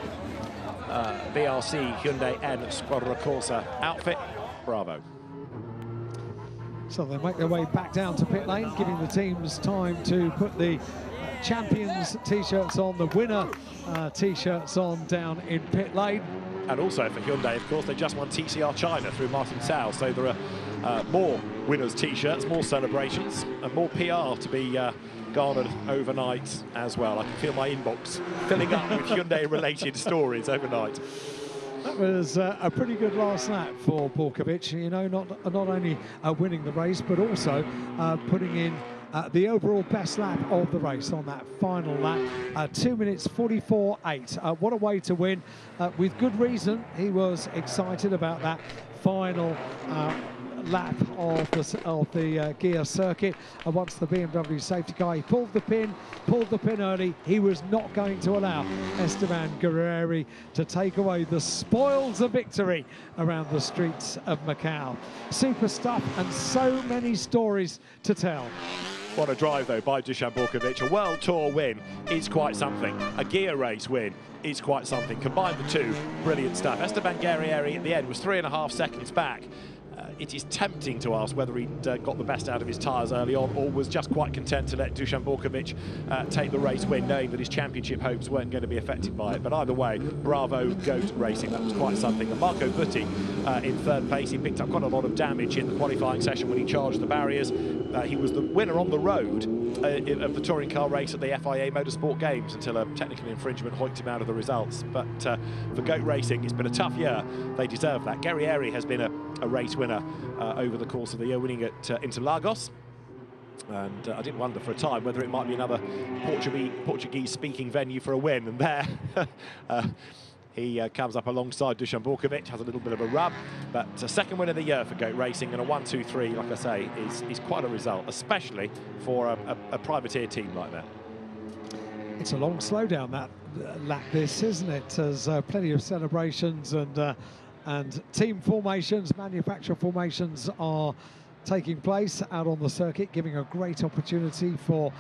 BRC Hyundai N Squadra Corsa outfit. Bravo. So they make their way back down to pit lane, giving the teams time to put the champions t-shirts on, the winner t-shirts on down in pit lane. And also for Hyundai, of course, they just won TCR China through Martin Cao, so there are more winners t-shirts, more celebrations, and more PR to be garnered overnight as well. I can feel my inbox filling up with Hyundai-related stories overnight. That was a pretty good last lap for Borkovic, you know, not only winning the race, but also putting in the overall best lap of the race on that final lap. 2 minutes 44.8. What a way to win. With good reason, he was excited about that final lap of the Guia circuit. And once the BMW safety car, he pulled the pin early. He was not going to allow Esteban Guerrieri to take away the spoils of victory around the streets of Macau. Super stuff and so many stories to tell. What a drive, though, by Dusan Borkovic. A World Tour win is quite something. A Guia race win is quite something. Combine the two, brilliant stuff. Esteban Guerrieri at the end was 3.5 seconds back. It is tempting to ask whether he'd got the best out of his tyres early on, or was just quite content to let Dusan Borkovic take the race win, knowing that his championship hopes weren't going to be affected by it. But either way, bravo, GOAT racing. That was quite something. And Marco Butti in third place. He picked up quite a lot of damage in the qualifying session when he charged the barriers. He was the winner on the road of the touring car race at the FIA Motorsport Games until a technical infringement hoiked him out of the results. But for GOAT racing, it's been a tough year. They deserve that. Guerrieri has been a race winner over the course of the year, winning at Interlagos. And I did wonder for a time whether it might be another Portuguese-speaking venue for a win. And there, he comes up alongside Dusan Borkovic, has a little bit of a rub. But a second win of the year for GOAT racing, and a 1-2-3, like I say, is quite a result, especially for a privateer team like that. It's a long slowdown, that lap, this, isn't it? There's plenty of celebrations and team formations, manufacturer formations are taking place out on the circuit, giving a great opportunity for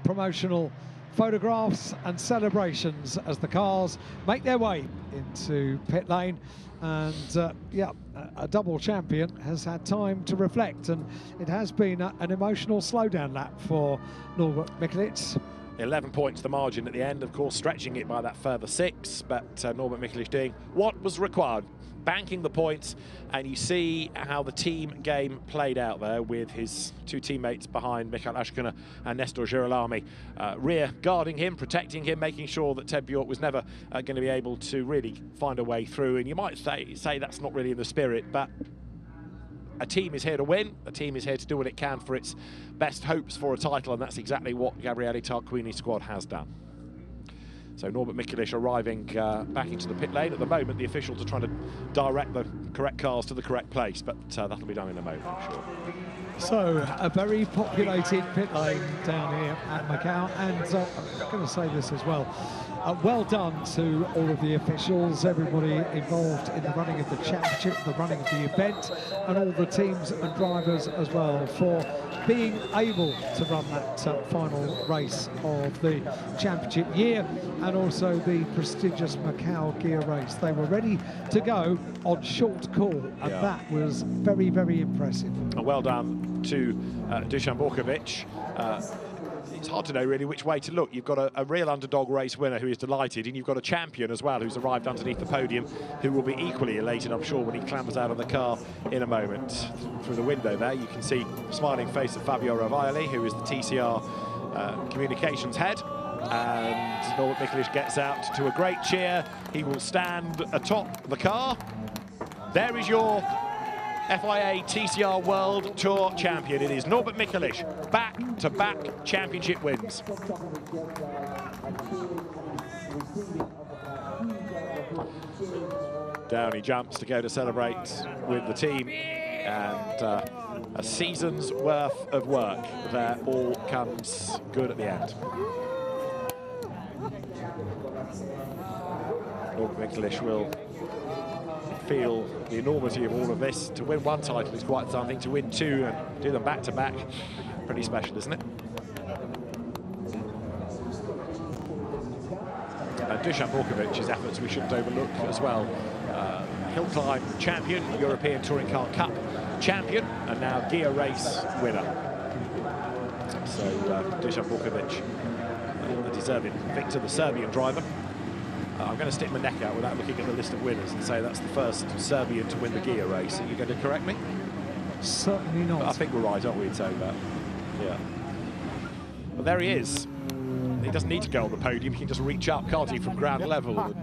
promotional photographs and celebrations as the cars make their way into pit lane. And yeah, a double champion has had time to reflect, and it has been an emotional slowdown lap for Norbert Mikelic. 11 points the margin at the end, of course, stretching it by that further 6, but Norbert Mikelic doing what was required, banking the points. And you see how the team game played out there with his two teammates behind, Mikhail Ashkina and Nestor Girolami, rear guarding him, protecting him, making sure that Ted Bjork was never going to be able to really find a way through. And you might say that's not really in the spirit, but a team is here to win, a team is here to do what it can for its best hopes for a title, and that's exactly what Gabriele Tarquini's squad has done. So Norbert Mikelic arriving back into the pit lane. At the moment, the officials are trying to direct the correct cars to the correct place, but that'll be done in a moment, I'm sure. So, a very populated pit lane down here at Macau, and I'm going to say this as well. Well done to all of the officials, everybody involved in the running of the championship, the running of the event, and all the teams and drivers as well for being able to run that final race of the championship year, and also the prestigious Macau Gear race. They were ready to go on short call, and that was very, very impressive. Well done to Dusan Borkovic. it's hard to know really which way to look. You've got a real underdog race winner who is delighted, and you've got a champion as well who's arrived underneath the podium, who will be equally elated, I'm sure, when he clambers out of the car in a moment. Through the window there, you can see the smiling face of Fabio Rovaili, who is the TCR communications head. And Norbert Mikelish gets out to a great cheer. He will stand atop the car. There is your FIA TCR World Tour champion. It is Norbert Mikelish, back-to-back championship wins. Down he jumps to go to celebrate with the team, and a season's worth of work there all comes good at the end. Norbert Mikelish will feel the enormity of all of this. To win one title is quite something. To win two and do them back to back, pretty special, isn't it? And Dusan Borkovic's efforts we shouldn't overlook as well. Hill climb champion, European Touring Car Cup champion, and now Guia race winner. So Dusan Borkovic, a deserving victor, the Serbian driver. I'm going to stick my neck out without looking at the list of winners and say that's the first Serbian to win the Guia race. Are you going to correct me? Certainly not. But I think we're right, aren't we, in saying that? Yeah. Well, there he is. He doesn't need to go on the podium. He can just reach up, can't he, from ground level and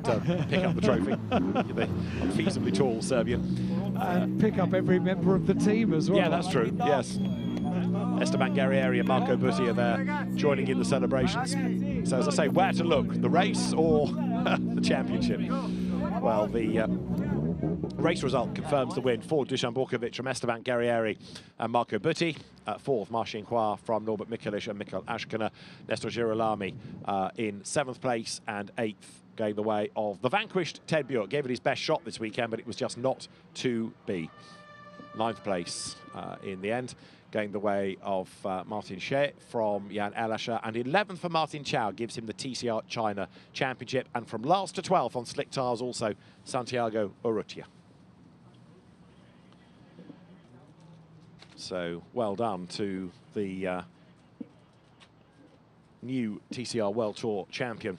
pick up the trophy. The unfeasibly tall Serbian. And pick up every member of the team as well. Yeah, that's true, yes. Esteban Guerrieri and Marco Butti are there joining in the celebrations. So as I say, where to look, the race or the championship? Well, the race result confirms the win for Dusan Borkovic from Esteban Guerrieri and Marco Butti. Fourth, Marcin Khoa from Norbert Mikelish and Mikael Ashkener. Nestor Girolami in 7th place, and 8th going the way of the vanquished Ted Bjork. Gave it his best shot this weekend, but it was just not to be. 9th place in the end, going the way of Martin Shea from Jan Elasher, and 11th for Martin Chow gives him the TCR China Championship, and from last to 12th on slick tyres also Santiago Urrutia. So well done to the new TCR World Tour champion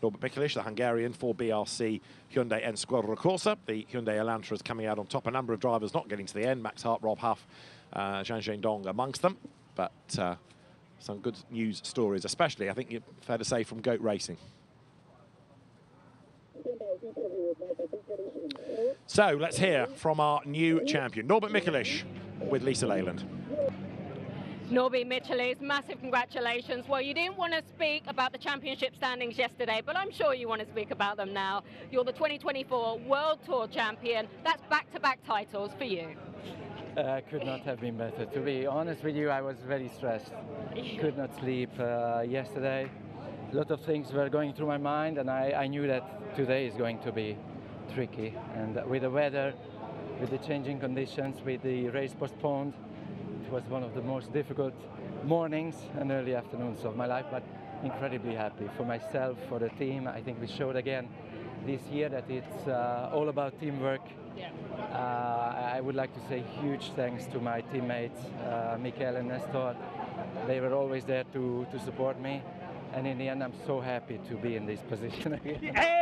Norbert Mikelish, the Hungarian, for BRC Hyundai and Squadra Corsa. The Hyundai Elantra is coming out on top. A number of drivers not getting to the end. Max Hart, Rob Huff, Zhang Zhendong amongst them. But some good news stories, especially, I think, fair to say, from Goat Racing. So let's hear from our new champion, Norbert Mikelish, with Lisa Leyland. Norbert Mikelish, massive congratulations. Well, you didn't want to speak about the championship standings yesterday, but I'm sure you want to speak about them now. You're the 2024 World Tour champion. That's back-to-back titles for you. Could not have been better. To be honest with you, I was very stressed. Could not sleep yesterday. A lot of things were going through my mind, and I knew that today is going to be tricky. And with the weather, with the changing conditions, with the race postponed, it was one of the most difficult mornings and early afternoons of my life, but incredibly happy for myself, for the team. I think we showed again this year that it's all about teamwork. Yeah. I would like to say huge thanks to my teammates, Mikael and Nestor. They were always there to support me, and in the end I'm so happy to be in this position again. Yeah.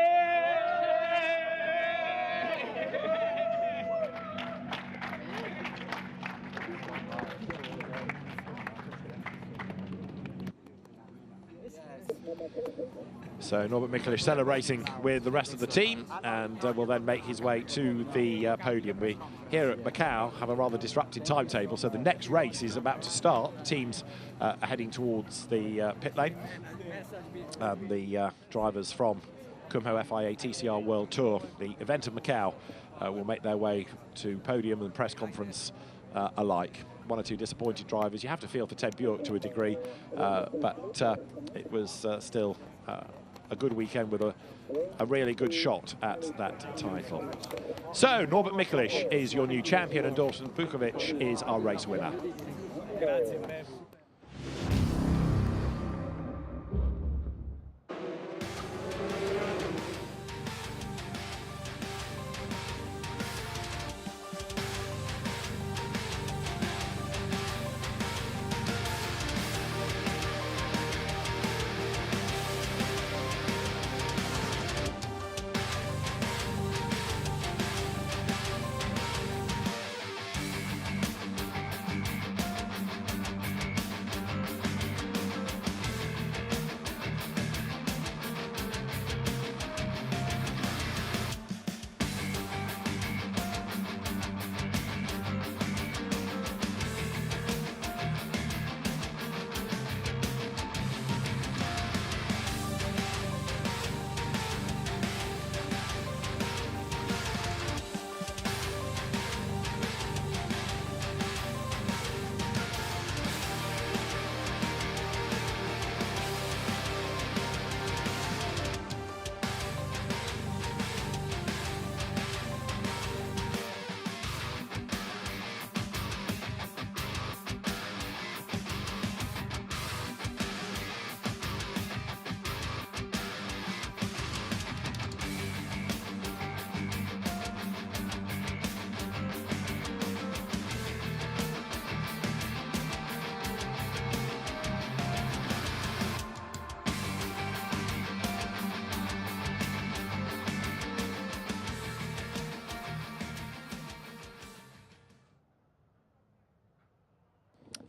So Norbert Mikelish celebrating with the rest of the team, and will then make his way to the podium. We here at Macau have a rather disrupted timetable, so the next race is about to start. The teams are heading towards the pit lane. The drivers from Kumho FIA TCR World Tour, the event of Macau, will make their way to podium and press conference alike. One or two disappointed drivers. You have to feel for Ted Bjork to a degree, but it was still a good weekend with a really good shot at that title. So Norbert Mikelish is your new champion, and Dusan Borkovic is our race winner.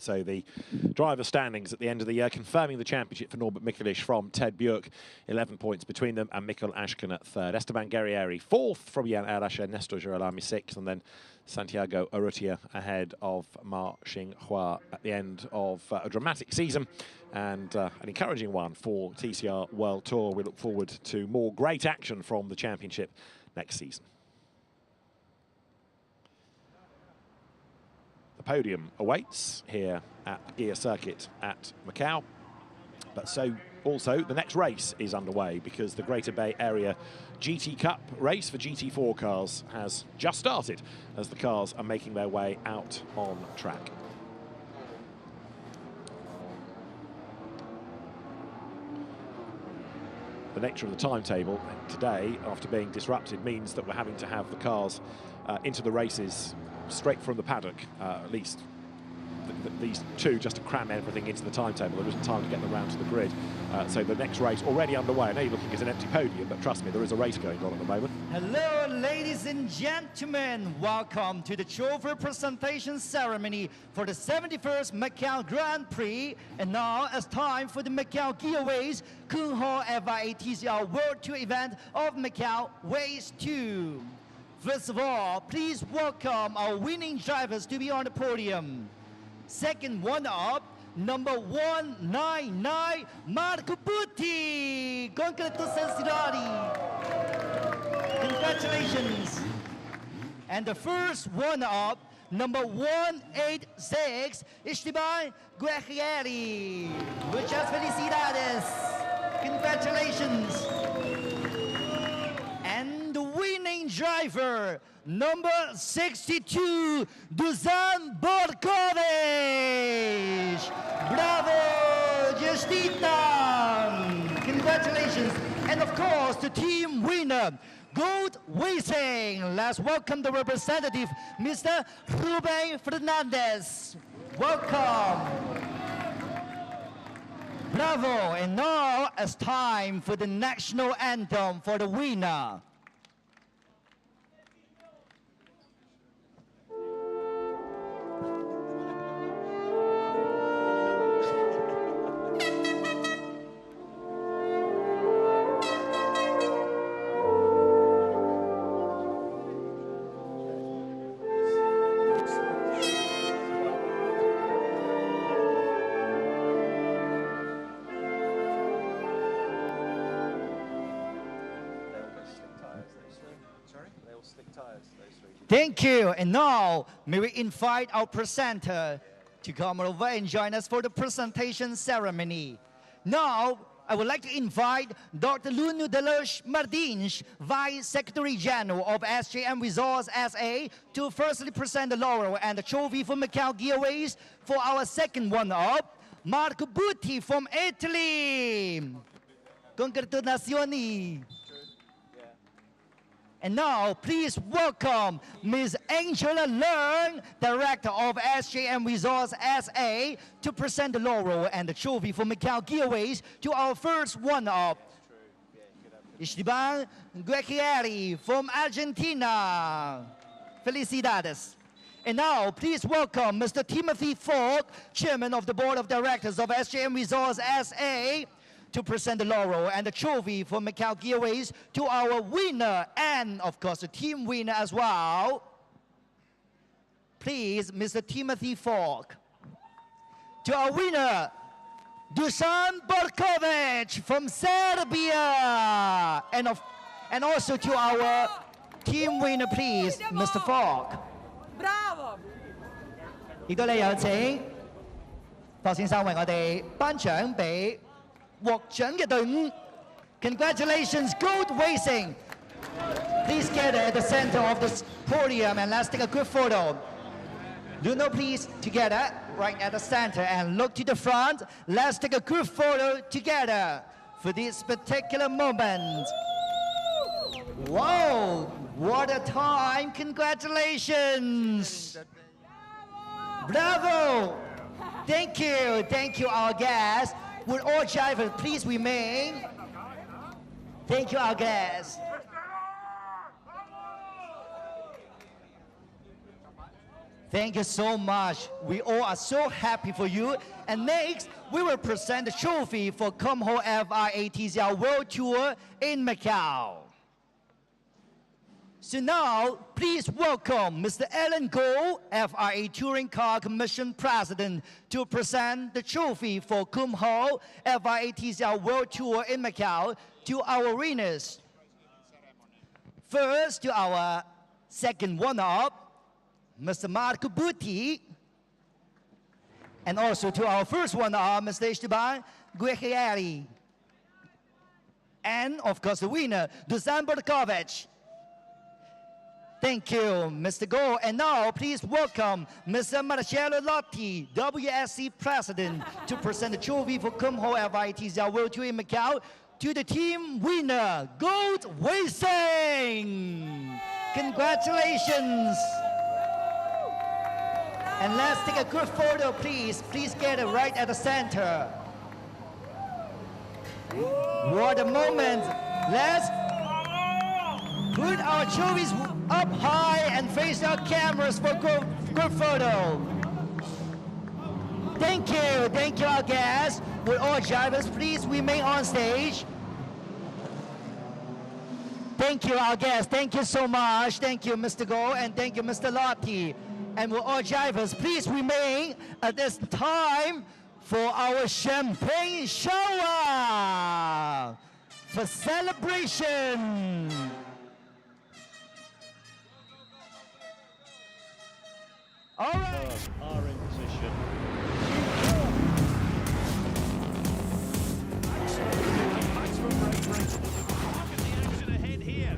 So the driver standings at the end of the year, confirming the championship for Norbert Mikulich from Ted Björk, 11 points between them, and Mikkel Ashken at third. Esteban Guerrieri fourth from Jan Arash, Nestor Girolami sixth, and then Santiago Urrutia ahead of Ma Xinghua at the end of a dramatic season and an encouraging one for TCR World Tour. We look forward to more great action from the championship next season. The podium awaits here at the Guia circuit at Macau, but so also the next race is underway because the Greater Bay Area GT Cup race for GT4 cars has just started as the cars are making their way out on track. The nature of the timetable today, after being disrupted, means that we're having to have the cars into the races straight from the paddock, at least these two, just to cram everything into the timetable. There isn't time to get them round to the grid. So the next race already underway. I know you're looking at an empty podium, but trust me, there is a race going on at the moment. Hello, ladies and gentlemen. Welcome to the trophy presentation ceremony for the 71st Macau Grand Prix. And now it's time for the Macau Guia Ways Kumho FIA TCR World Tour event of Macau Ways 2. First of all, please welcome our winning drivers to be on the podium. Second one up, number 199, Marco Butti. Congratulations. And the first one up, number 186, Esteban Guerrieri. Muchas felicidades. Congratulations. And the winning driver, number 62, Dusan Borkovic. Bravo, Justita. Congratulations. And of course, the team winner, Gold Racing. Let's welcome the representative, Mr. Ruben Fernandez. Welcome. Bravo. And now it's time for the national anthem for the winner. Thank you. And now, may we invite our presenter to come over and join us for the presentation ceremony. Now, I would like to invite Dr. Luno Deloche Martins, Vice Secretary General of SJM Resorts SA, to firstly present the laurel and the trophy for Macau Guia Ways for our second one-up, Marco Butti from Italy. Congratulazioni. And now, please welcome Ms. Angela Leung, Director of SJM Resorts SA, to present the laurel and the trophy for Macau Guia Ways to our first one-up, Esteban Guerrieri from Argentina. Felicidades. And now, please welcome Mr. Timothy Falk, Chairman of the Board of Directors of SJM Resorts SA, to present the laurel and the trophy for Macau Guia Ways to our winner and, of course, the team winner as well. Please, Mr. Timothy Falk. To our winner, Dusan Borkovic from Serbia. And also to our team winner, please, Mr. Falk. Bravo! 亦都咧有請霍先生為我哋頒獎俾獲獎嘅隊伍。Congratulations, Gold Racing. Please gather at the center of the podium and let's take a good photo. Luno, please, together, right at the center, and look to the front. Let's take a good photo together for this particular moment. Wow, what a time. Congratulations. Bravo. Thank you, our guests. Would all drivers please remain? Thank you, our guests. Thank you so much. We all are so happy for you. And next, we will present the trophy for Kumho FIA TCR World Tour in Macau. So now, please welcome Mr. Alan Goh, FIA Touring Car Commission President, to present the trophy for Kumho FIA TCR World Tour in Macau to our winners. First, to our second runner-up, Mr. Marco Butti, and also to our first runner-up, Mr. Esteban Guerrieri. And, of course, the winner, Dusan Borkovic. Thank you, Mr. Goh. And now, please welcome Mr. Marcello Lotti, WSC President, to present the trophy for Kumho FIA TCR World Tour in Macau to the team winner, Gold Racing. Congratulations. And let's take a good photo, please. Please get it right at the center. What a moment. Let's put our trophies up high and face our cameras for good photo. Thank you, our guests. Will all drivers please remain on stage? Thank you, our guests. Thank you so much. Thank you, Mr. Goh, and thank you, Mr. Lotti. And will all drivers please remain at this time for our champagne shower for celebration. All right. Are in position. Maximum brake rating. Look at the action ahead here.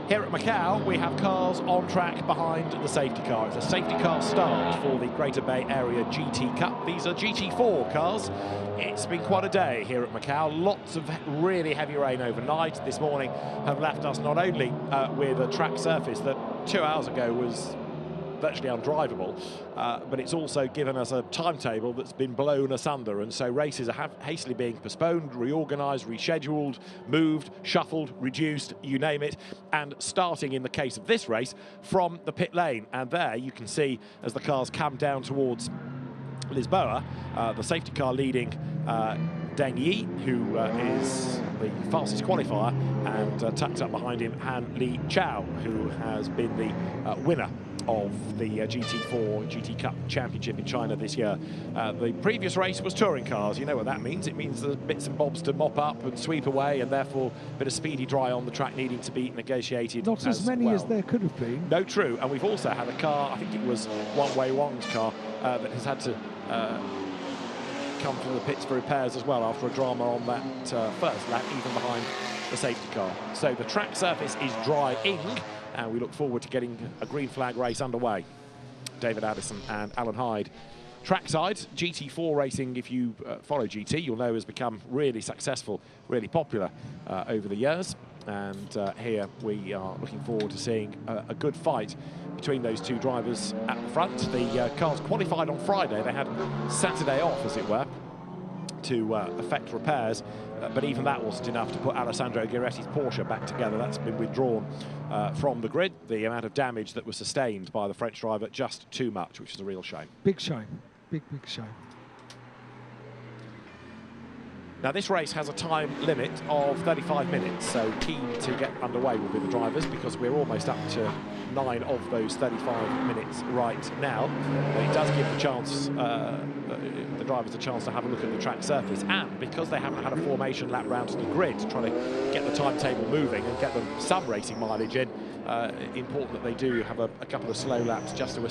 Here at Macau, we have cars on track behind the safety car. It's a safety car start for the Greater Bay Area GT Cup. These are GT4 cars. It's been quite a day here at Macau. Lots of really heavy rain overnight. This morning have left us not only with a track surface that 2 hours ago was virtually undrivable, but it's also given us a timetable that's been blown asunder, and so races are hastily being postponed, reorganised, rescheduled, moved, shuffled, reduced, you name it, and starting in the case of this race from the pit lane. And there you can see, as the cars come down towards Lisboa, the safety car leading Deng Yi, who is the fastest qualifier, and tucked up behind him Han Li Chao, who has been the winner of the GT4 GT Cup Championship in China this year. The previous race was touring cars. You know what that means. It means there's bits and bobs to mop up and sweep away, and therefore a bit of speedy dry on the track needing to be negotiated. Not as many as there could have been. No, true. And we've also had a car, I think it was One Wei Wang's car, that has had to come from the pits for repairs as well after a drama on that first lap, even behind the safety car. So the track surface is drying, and we look forward to getting a green flag race underway. David Addison and Alan Hyde. Trackside, GT4 racing, if you follow GT, you'll know has become really successful, really popular over the years. And here we are looking forward to seeing a good fight between those two drivers at the front. The cars qualified on Friday. They had Saturday off, as it were, to effect repairs. But even that wasn't enough to put Alessandro Guerretti's Porsche back together. That's been withdrawn from the grid. The amount of damage that was sustained by the French driver, just too much, which is a real shame. Big shame. Big shame. Now, this race has a time limit of 35 minutes, so keen to get underway will be the drivers, because we're almost up to 9 of those 35 minutes right now. But it does give the drivers a chance to have a look at the track surface, and because they haven't had a formation lap round to the grid to try to get the timetable moving and get them some racing mileage in, important that they do have a couple of slow laps just to